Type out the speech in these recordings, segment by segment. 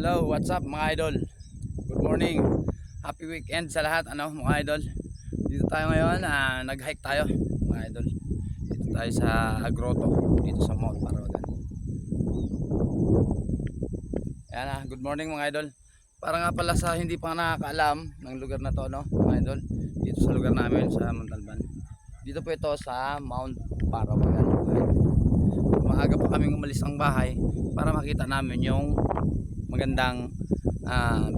Hello, what's up mga idol? Good morning. Happy weekend sa lahat mga idol. Dito tayo ngayon, nag-hike tayo mga idol. Dito tayo sa Grotto, dito sa Mount Parawagan. Ayan good morning mga idol. Para nga pala sa hindi pa nakakaalam ng lugar na to mga idol. Dito sa lugar namin sa Montalban. Dito po ito sa Mount Parawagan. Maaga pa kaming umalis ng bahay para makita namin yung magandang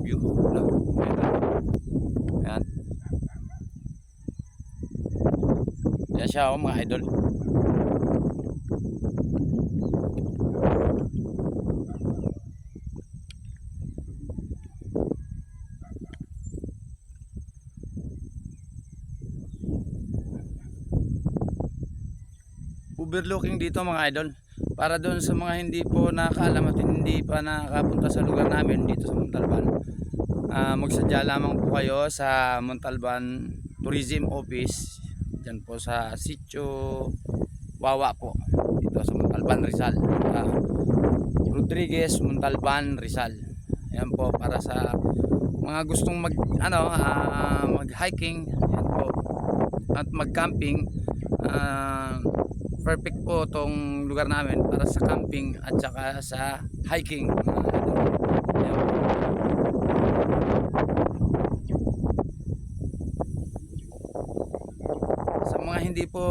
view Ayan. Yan siya mga idol. Overlooking dito mga idol. Para doon sa mga hindi po nakakaalam at hindi pa nakapunta sa lugar namin dito sa Montalban, magsadya lamang po kayo sa Montalban Tourism Office. Diyan po sa Sitio Wawa po, dito sa Montalban, Rizal. Rodriguez, Montalban, Rizal. Ayan po para sa mga gustong mag-hiking, ayan po, at mag-camping. Perfect po tong lugar namin para sa camping at saka sa hiking. Sa mga hindi po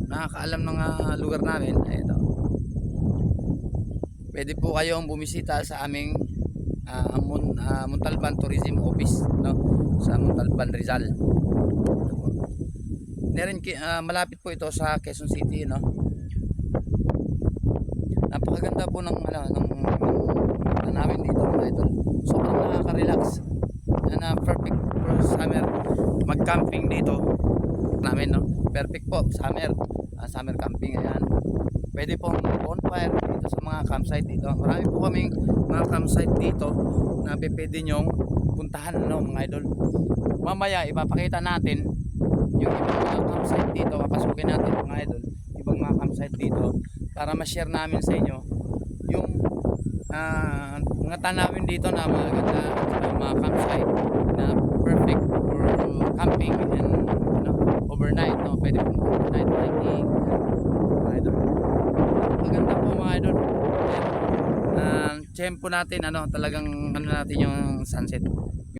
nakakaalam ng lugar namin, ito. Pwede po kayong bumisita sa aming Montalban Tourism Office sa Montalban, Rizal. Malapit po ito sa Quezon City Napakaganda po ng namin dito mga idol. Sobrang nakaka-relax. Perfect for summer mag-camping dito namin Perfect po summer camping. Ayan. Pwede pong bonfire dito sa mga campsite dito. Marami po kaming mga campsite dito na pwede nyong puntahan mga idol. Mamaya ipapakita natin yung ibang mga campsite dito. Papasukin natin mga idol ibang mga campsite dito para ma-share namin sa inyo yung mga tanawin dito na maganda, mga campsite na perfect for camping and overnight pwede pong overnight hiking mga idol. Maganda po mga idol. Tempo natin talagang natin yung sunset.